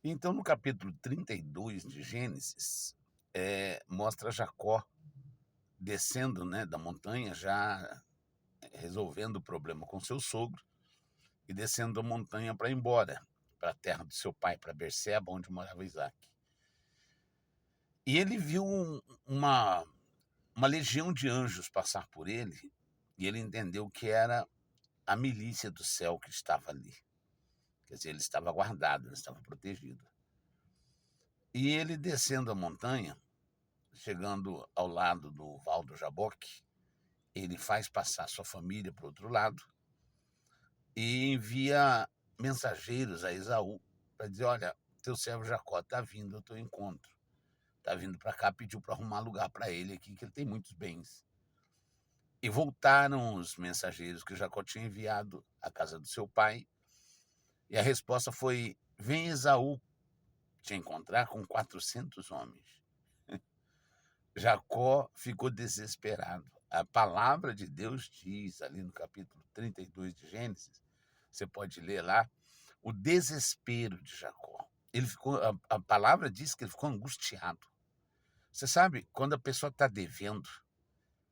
Então, no capítulo 32 de Gênesis, mostra Jacó descendo, né, da montanha, já resolvendo o problema com seu sogro, e descendo da montanha para ir embora para a terra do seu pai, para Berseba, onde morava Isaac. E ele viu uma legião de anjos passar por ele, e ele entendeu que era a milícia do céu que estava ali. Quer dizer, ele estava guardado, ele estava protegido. E ele descendo a montanha, chegando ao lado do Val do Jaboque, ele faz passar sua família para o outro lado e envia mensageiros a Esaú para dizer: olha, teu servo Jacó está vindo ao teu encontro. Está vindo para cá, pediu para arrumar lugar para ele aqui, que ele tem muitos bens. E voltaram os mensageiros que Jacó tinha enviado à casa do seu pai, e a resposta foi: vem Esaú te encontrar com 400 homens. Jacó ficou desesperado. A palavra de Deus diz, ali no capítulo 32 de Gênesis, você pode ler lá, o desespero de Jacó. A palavra diz que ele ficou angustiado. Você sabe, quando a pessoa está devendo,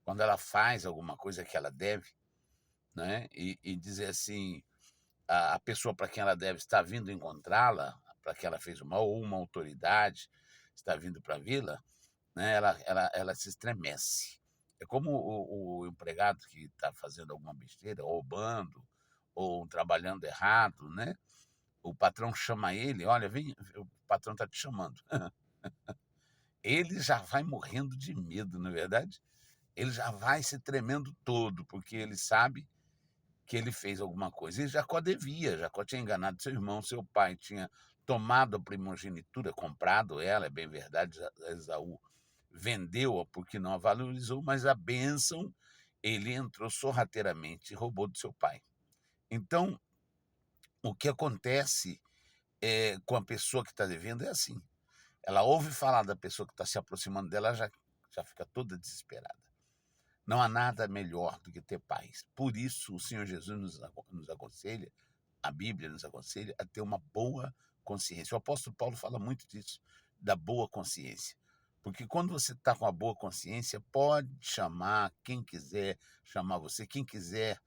quando ela faz alguma coisa que ela deve, né, e dizer assim, a pessoa para quem ela deve está vindo encontrá-la, para que ela fez o mal, ou uma autoridade está vindo para a vila, né, ela se estremece. É como o empregado que está fazendo alguma besteira, ou roubando, ou trabalhando errado, né? O patrão chama ele, olha, vem, o patrão está te chamando. Ele já vai morrendo de medo, não é verdade? Ele já vai se tremendo todo, porque ele sabe que ele fez alguma coisa. E Jacó devia, Jacó tinha enganado seu irmão, seu pai tinha tomado a primogenitura, comprado ela, é bem verdade, Esaú vendeu-a porque não a valorizou, mas a bênção ele entrou sorrateiramente e roubou do seu pai. Então, o que acontece com a pessoa que está devendo é assim, ela ouve falar da pessoa que está se aproximando dela, já fica toda desesperada. Não há nada melhor do que ter paz. Por isso, o Senhor Jesus nos aconselha, a Bíblia nos aconselha a ter uma boa consciência. O apóstolo Paulo fala muito disso, da boa consciência. Porque quando você está com a boa consciência, pode chamar quem quiser chamar você, quem quiser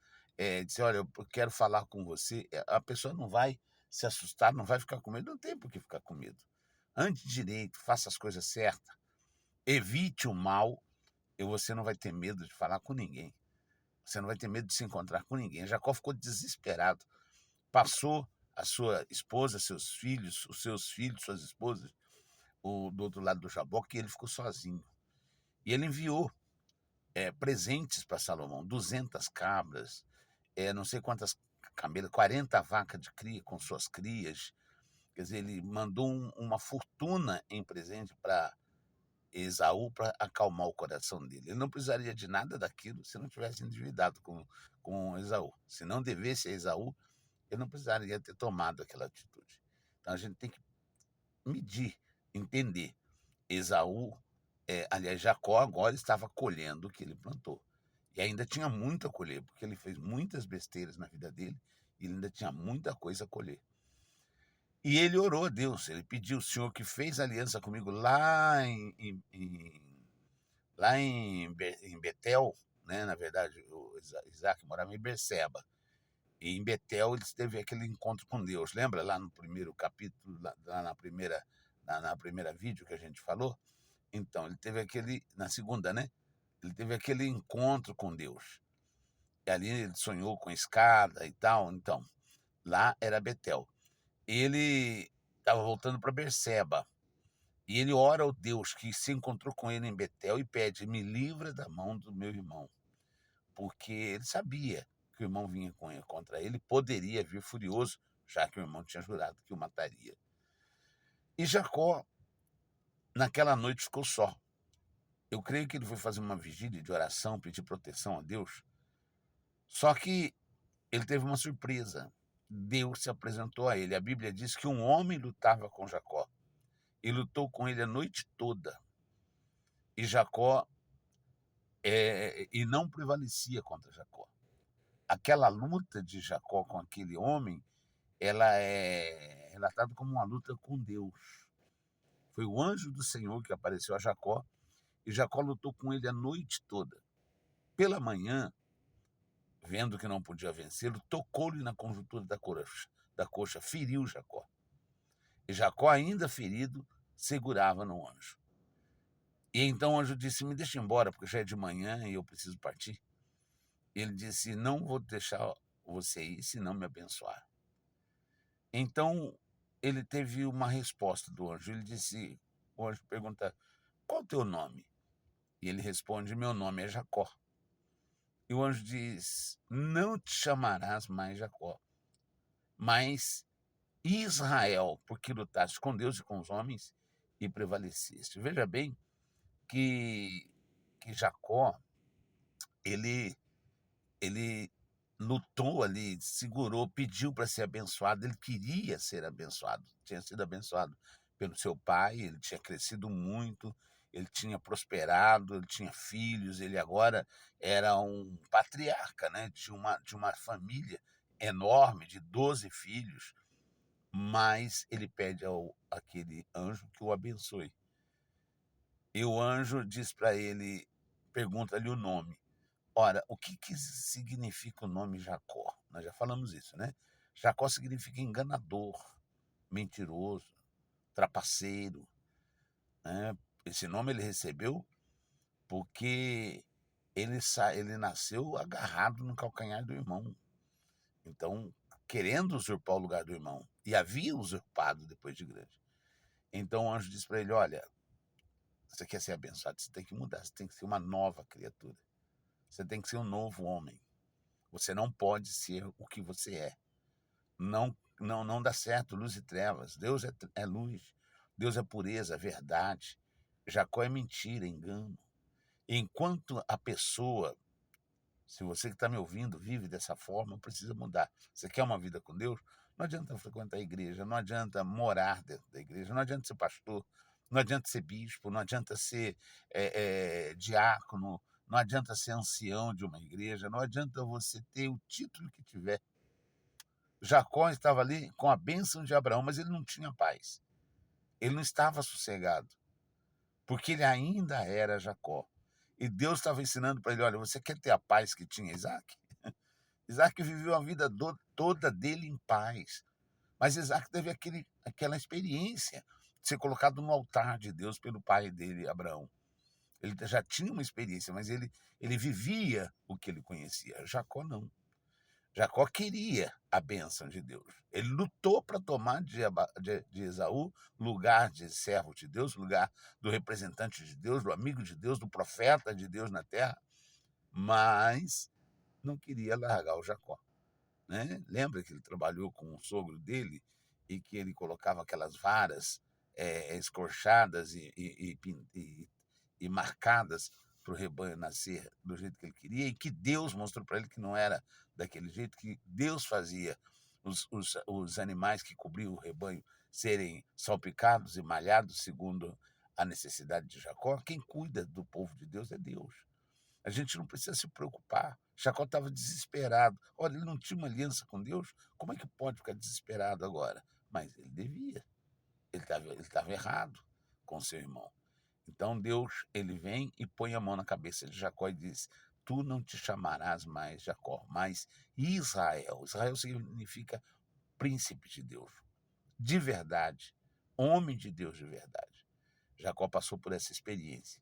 dizer, olha, eu quero falar com você, a pessoa não vai se assustar, não vai ficar com medo, não tem por que ficar com medo. Ande direito, faça as coisas certas, evite o mal, e você não vai ter medo de falar com ninguém. Você não vai ter medo de se encontrar com ninguém. Jacó ficou desesperado. Passou a sua esposa, seus filhos, os seus filhos, suas esposas, do outro lado do Jaboque, e ele ficou sozinho. E ele enviou presentes para Salomão, 200 cabras, não sei quantas camelas, 40 vacas de cria com suas crias. Quer dizer, ele mandou uma fortuna em presente para Esaú para acalmar o coração dele. Ele não precisaria de nada daquilo se não tivesse endividado com Esaú. Se não devesse a Esaú, ele não precisaria ter tomado aquela atitude. Então a gente tem que medir, entender. Esaú, aliás, Jacó agora estava colhendo o que ele plantou. E ainda tinha muito a colher, porque ele fez muitas besteiras na vida dele e ele ainda tinha muita coisa a colher. E ele orou a Deus, ele pediu: o Senhor que fez aliança comigo lá em Betel, né, na verdade, o Isaac morava em Berseba. E em Betel eles teve aquele encontro com Deus. Lembra lá no primeiro capítulo, lá na primeira vídeo que a gente falou? Então, ele teve aquele, na segunda, né? Ele teve aquele encontro com Deus. E ali ele sonhou com escada e tal. Então, lá era Betel. Ele estava voltando para Berseba. E ele ora ao Deus que se encontrou com ele em Betel e pede: me livra da mão do meu irmão. Porque ele sabia que o irmão vinha contra ele, poderia vir furioso, já que o irmão tinha jurado que o mataria. E Jacó, naquela noite, ficou só. Eu creio que ele foi fazer uma vigília de oração, pedir proteção a Deus. Só que ele teve uma surpresa. Deus se apresentou a ele. A Bíblia diz que um homem lutava com Jacó. E lutou com ele a noite toda. E Jacó, e não prevalecia contra Jacó. Aquela luta de Jacó com aquele homem, ela relatado como uma luta com Deus. Foi o anjo do Senhor que apareceu a Jacó, e Jacó lutou com ele a noite toda. Pela manhã, vendo que não podia vencê-lo, tocou-lhe na conjuntura da coxa, feriu Jacó. E Jacó, ainda ferido, segurava no anjo. E então o anjo disse: me deixa embora, porque já é de manhã e eu preciso partir. Ele disse: não vou deixar você ir se não me abençoar. Então ele teve uma resposta do anjo. O anjo pergunta: qual o teu nome? E ele responde: meu nome é Jacó. E o anjo diz: não te chamarás mais Jacó, mas Israel, porque lutaste com Deus e com os homens e prevaleceste. Veja bem que Jacó, ele, ele lutou ali, segurou, pediu para ser abençoado, ele queria ser abençoado, tinha sido abençoado pelo seu pai, ele tinha crescido muito, ele tinha prosperado, ele tinha filhos, ele agora era um patriarca, né, de uma família enorme, de 12 filhos, mas ele pede àquele anjo que o abençoe. E o anjo diz para ele, pergunta-lhe o nome. Ora, o que significa o nome Jacó? Nós já falamos isso, né? Jacó significa enganador, mentiroso, trapaceiro, né? Esse nome ele recebeu porque ele nasceu agarrado no calcanhar do irmão. Então, querendo usurpar o lugar do irmão. E havia usurpado depois de grande. Então o anjo diz para ele: olha, você quer ser abençoado, você tem que mudar, você tem que ser uma nova criatura. Você tem que ser um novo homem. Você não pode ser o que você é. Não dá certo luz e trevas. Deus é luz. Deus é pureza, verdade. Jacó é mentira, engano. Enquanto a pessoa, se você que está me ouvindo, vive dessa forma, precisa mudar. Você quer uma vida com Deus? Não adianta frequentar a igreja, não adianta morar dentro da igreja, não adianta ser pastor, não adianta ser bispo, não adianta ser diácono, não adianta ser ancião de uma igreja, não adianta você ter o título que tiver. Jacó estava ali com a bênção de Abraão, mas ele não tinha paz. Ele não estava sossegado, porque ele ainda era Jacó. E Deus estava ensinando para ele: olha, você quer ter a paz que tinha Isaac? Isaac viveu a vida toda dele em paz. Mas Isaac teve aquela experiência de ser colocado no altar de Deus pelo pai dele, Abraão. Ele já tinha uma experiência, mas ele vivia o que ele conhecia. Jacó não. Jacó queria a bênção de Deus. Ele lutou para tomar de Esaú lugar de servo de Deus, lugar do representante de Deus, do amigo de Deus, do profeta de Deus na terra, mas não queria largar o Jacó. Né? Lembra que ele trabalhou com o sogro dele e que ele colocava aquelas varas escorchadas e marcadas para o rebanho nascer do jeito que ele queria, e que Deus mostrou para ele que não era daquele jeito, que Deus fazia os animais que cobriam o rebanho serem salpicados e malhados segundo a necessidade de Jacó. Quem cuida do povo de Deus é Deus. A gente não precisa se preocupar. Jacó estava desesperado. Olha, ele não tinha uma aliança com Deus. Como é que pode ficar desesperado agora? Mas ele devia. Ele estava errado com seu irmão. Então Deus, ele vem e põe a mão na cabeça de Jacó e diz: tu não te chamarás mais Jacó, mas Israel. Israel significa príncipe de Deus, de verdade, homem de Deus de verdade. Jacó passou por essa experiência.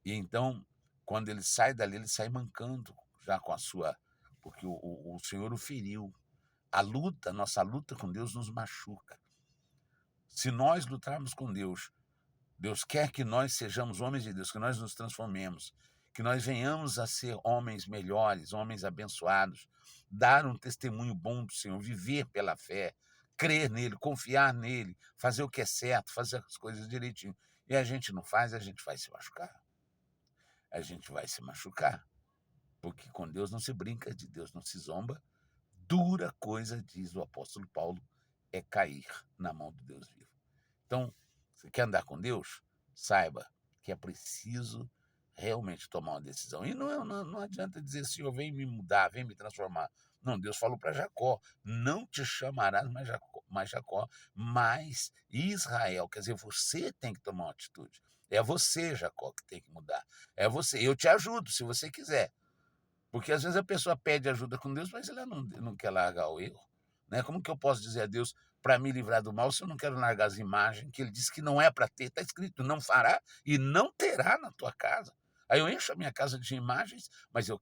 E então, quando ele sai dali, ele sai mancando, já com a sua. Porque o Senhor o feriu. Nossa luta com Deus nos machuca. Se nós lutarmos com Deus, Deus quer que nós sejamos homens de Deus, que nós nos transformemos, que nós venhamos a ser homens melhores, homens abençoados, dar um testemunho bom do Senhor, viver pela fé, crer nele, confiar nele, fazer o que é certo, fazer as coisas direitinho. E a gente não faz, a gente vai se machucar. A gente vai se machucar, porque com Deus não se brinca, de Deus não se zomba. Dura coisa, diz o apóstolo Paulo, é cair na mão do Deus vivo. Então, você quer andar com Deus? Saiba que é preciso realmente tomar uma decisão. E não adianta dizer: Senhor, vem me mudar, vem me transformar. Não, Deus falou para Jacó: não te chamarás mais Jacó, mas Israel. Quer dizer, você tem que tomar uma atitude. É você, Jacó, que tem que mudar. É você. Eu te ajudo, se você quiser. Porque às vezes a pessoa pede ajuda com Deus, mas ela não quer largar o erro. Né? Como que eu posso dizer a Deus para me livrar do mal se eu não quero largar as imagens que ele disse que não é para ter? Está escrito: não fará e não terá na tua casa. Aí eu encho a minha casa de imagens, mas eu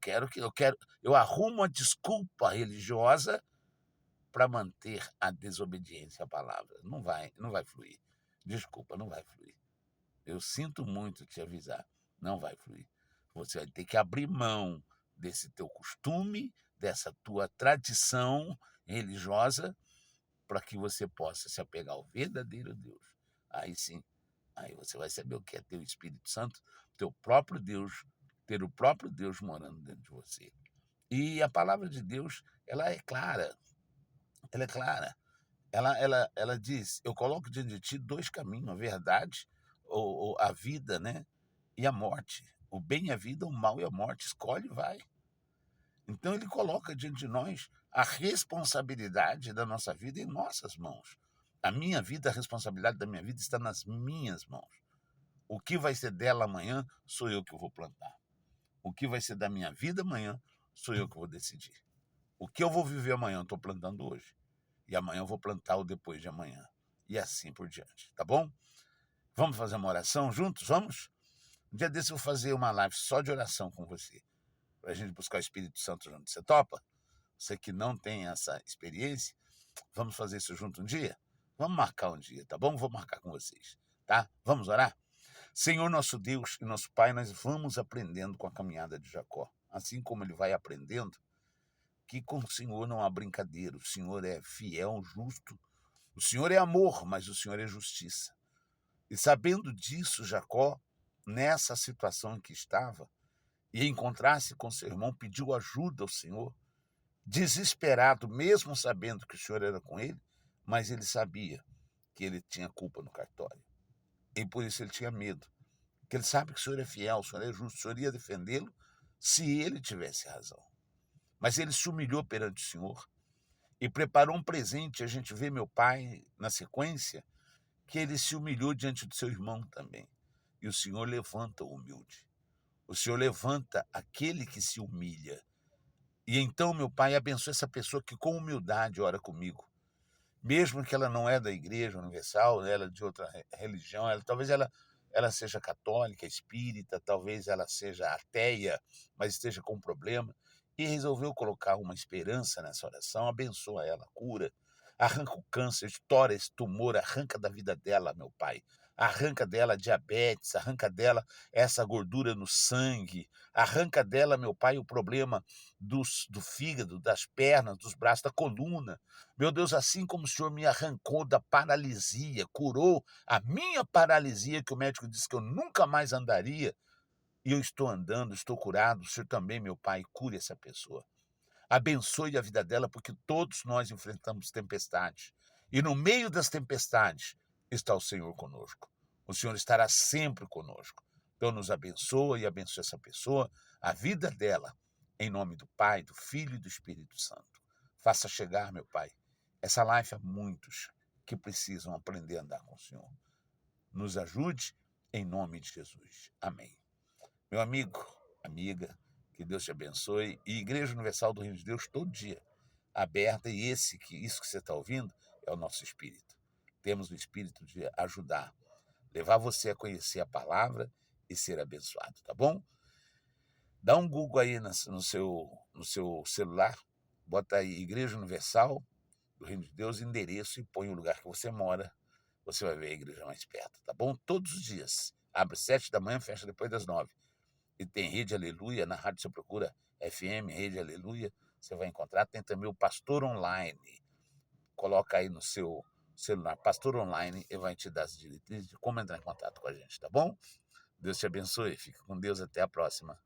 arrumo a desculpa religiosa para manter a desobediência à palavra. Não vai fluir. Desculpa, não vai fluir. Eu sinto muito te avisar, não vai fluir. Você vai ter que abrir mão desse teu costume, dessa tua tradição religiosa, para que você possa se apegar ao verdadeiro Deus. Aí sim, aí você vai saber o que é ter o Espírito Santo, teu próprio Deus, ter o próprio Deus morando dentro de você. E a palavra de Deus, ela é clara, ela é clara. Ela diz: eu coloco diante de ti dois caminhos, a verdade, ou a vida, né? E a morte. O bem e a vida, o mal e a morte. Escolhe e vai. Então ele coloca diante de nós a responsabilidade da nossa vida em nossas mãos. A minha vida, a responsabilidade da minha vida está nas minhas mãos. O que vai ser dela amanhã, sou eu que vou plantar. O que vai ser da minha vida amanhã, sou eu que vou decidir. O que eu vou viver amanhã, eu estou plantando hoje. E amanhã eu vou plantar o depois de amanhã. E assim por diante, tá bom? Vamos fazer uma oração juntos? Vamos? Um dia desse eu vou fazer uma live só de oração com você, para a gente buscar o Espírito Santo junto. Você topa? Você que não tem essa experiência, vamos fazer isso junto um dia? Vamos marcar um dia, tá bom? Vou marcar com vocês, tá? Vamos orar? Senhor nosso Deus e nosso Pai, nós vamos aprendendo com a caminhada de Jacó. Assim como ele vai aprendendo, que com o Senhor não há brincadeira. O Senhor é fiel, justo. O Senhor é amor, mas o Senhor é justiça. E sabendo disso, Jacó, nessa situação em que estava, e encontrar-se com seu irmão, pediu ajuda ao Senhor, desesperado, mesmo sabendo que o Senhor era com ele, mas ele sabia que ele tinha culpa no cartório. E por isso ele tinha medo. Porque ele sabe que o Senhor é fiel, o Senhor é justo, o Senhor ia defendê-lo se ele tivesse razão. Mas ele se humilhou perante o Senhor e preparou um presente. A gente vê meu pai, na sequência, que ele se humilhou diante do seu irmão também. E o Senhor levanta o humilde. O Senhor levanta aquele que se humilha. E então, meu pai, abençoa essa pessoa que com humildade ora comigo. Mesmo que ela não é da Igreja Universal, ela é de outra religião, talvez ela seja católica, espírita, talvez ela seja ateia, mas esteja com um problema, e resolveu colocar uma esperança nessa oração. Abençoa ela, cura, arranca o câncer, estoura esse tumor, arranca da vida dela, meu pai. Arranca dela a diabetes, arranca dela essa gordura no sangue, arranca dela, meu pai, o problema do fígado, das pernas, dos braços, da coluna. Meu Deus, assim como o Senhor me arrancou da paralisia, curou a minha paralisia, que o médico disse que eu nunca mais andaria, e eu estou andando, estou curado, o Senhor também, meu Pai, cure essa pessoa. Abençoe a vida dela, porque todos nós enfrentamos tempestades. E no meio das tempestades está o Senhor conosco. O Senhor estará sempre conosco. Então nos abençoa e abençoe essa pessoa, a vida dela, em nome do Pai, do Filho e do Espírito Santo. Faça chegar, meu Pai, essa live a muitos que precisam aprender a andar com o Senhor. Nos ajude, em nome de Jesus. Amém. Meu amigo, amiga, que Deus te abençoe. E Igreja Universal do Reino de Deus, todo dia, aberta. E isso que você está ouvindo é o nosso espírito. Temos o espírito de ajudar, levar você a conhecer a palavra e ser abençoado, tá bom? Dá um Google aí no seu celular, bota aí Igreja Universal do Reino de Deus, endereço, e põe o lugar que você mora. Você vai ver a igreja mais perto, tá bom? Todos os dias. Abre 7 da manhã, fecha depois das 9. E tem Rede Aleluia, na rádio você procura FM, Rede Aleluia, você vai encontrar. Tem também o Pastor Online. Coloca aí no seu celular, Pastor Online, e vai te dar as diretrizes de como entrar em contato com a gente, tá bom? Deus te abençoe, fica com Deus, até a próxima.